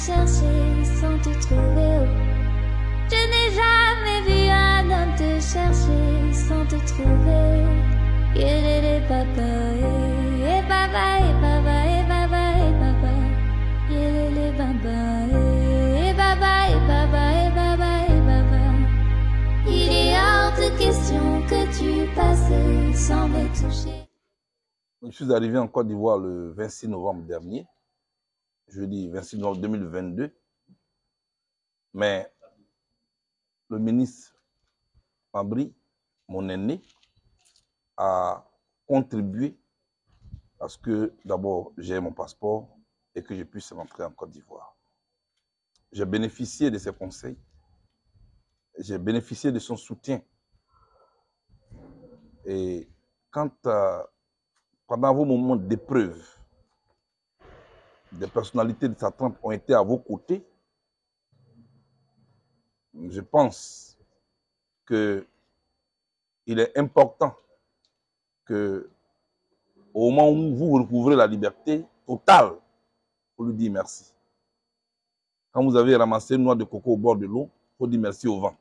chercher sans te trouver. Je n'ai jamais vu un homme te chercher sans te trouver. Yelele papa, eh baba, eh baba, eh baba, eh baba. Yelele baba, eh baba, eh baba, eh baba, eh baba. Il est hors de question que tu passes sans me toucher. Je suis arrivé en Côte d'Ivoire le 26 novembre dernier, jeudi 26 novembre 2022, mais le ministre Mabry, mon aîné, a contribué à ce que d'abord j'ai mon passeport et que je puisse rentrer en Côte d'Ivoire. J'ai bénéficié de ses conseils, j'ai bénéficié de son soutien. Et quand pendant vos moments d'épreuve, des personnalités de sa trempe ont été à vos côtés, je pense qu'il est important que, au moment où vous recouvrez la liberté totale, vous lui dites merci. Quand vous avez ramassé une noix de coco au bord de l'eau, il faut dire merci au vent.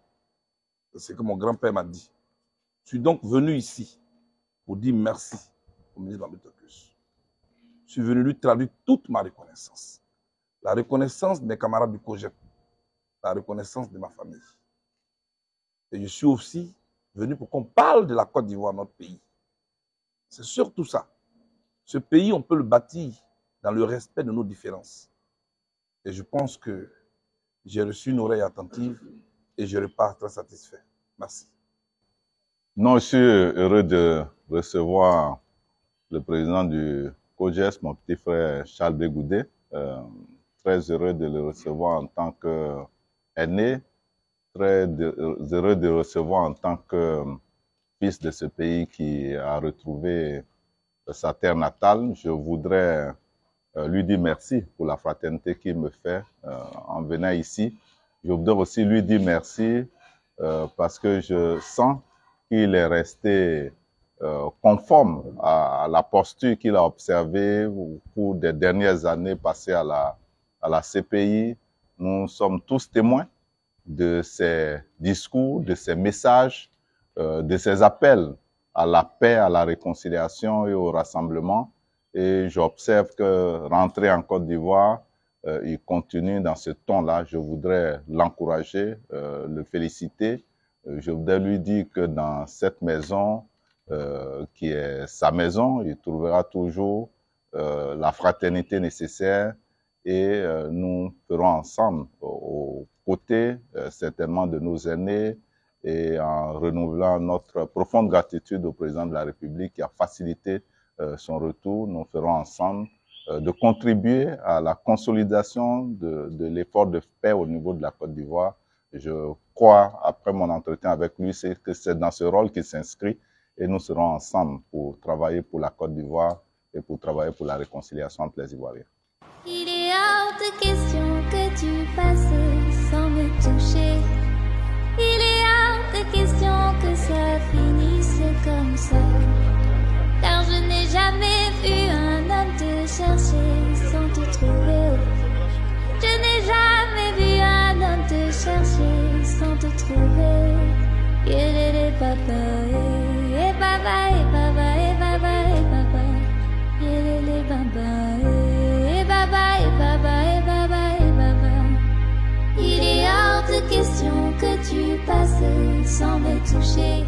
C'est ce que mon grand-père m'a dit. Je suis donc venu ici pour dire merci au ministre Mabry Tokyo. Je suis venu lui traduire toute ma reconnaissance. La reconnaissance de mes camarades du COJEP, la reconnaissance de ma famille. Et je suis aussi venu pour qu'on parle de la Côte d'Ivoire, notre pays. C'est surtout ça. Ce pays, on peut le bâtir dans le respect de nos différences. Et je pense que j'ai reçu une oreille attentive et je repars très satisfait. Merci. Non, je suis heureux de recevoir le président du COJES, mon petit frère Charles Bégoudé. Très heureux de le recevoir en tant qu'aîné, très heureux de le recevoir en tant que fils de ce pays qui a retrouvé sa terre natale. Je voudrais lui dire merci pour la fraternité qu'il me fait en venant ici. Je voudrais aussi lui dire merci parce que je sens qu'il est resté conforme à la posture qu'il a observée au cours des dernières années passées à la CPI. Nous sommes tous témoins de ses discours, de ses messages, de ses appels à la paix, à la réconciliation et au rassemblement. Et j'observe que rentrer en Côte d'Ivoire, il continue dans ce ton-là. Je voudrais l'encourager, le féliciter. Je voudrais lui dire que dans cette maison, qui est sa maison, il trouvera toujours la fraternité nécessaire et nous ferons ensemble aux côtés certainement de nos aînés et en renouvelant notre profonde gratitude au président de la République qui a facilité son retour, nous ferons ensemble de contribuer à la consolidation de l'effort de paix au niveau de la Côte d'Ivoire. Je crois, après mon entretien avec lui, que c'est dans ce rôle qu'il s'inscrit et nous serons ensemble pour travailler pour la Côte d'Ivoire et pour travailler pour la réconciliation entre les Ivoiriens. Il est hors de question que tu passes sans me toucher. Il est hors de question que ça finisse comme ça. Car je n'ai jamais vu un homme te chercher sans te trouver. Je n'ai jamais vu un homme te chercher sans te trouver. Yelele papa, eh baba, eh baba, eh baba, eh baba. Yelele baba, eh baba, eh baba, eh baba, eh baba. Il est hors de question que tu passes sans me toucher.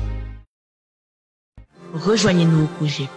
Rejoignez-nous au COJEP.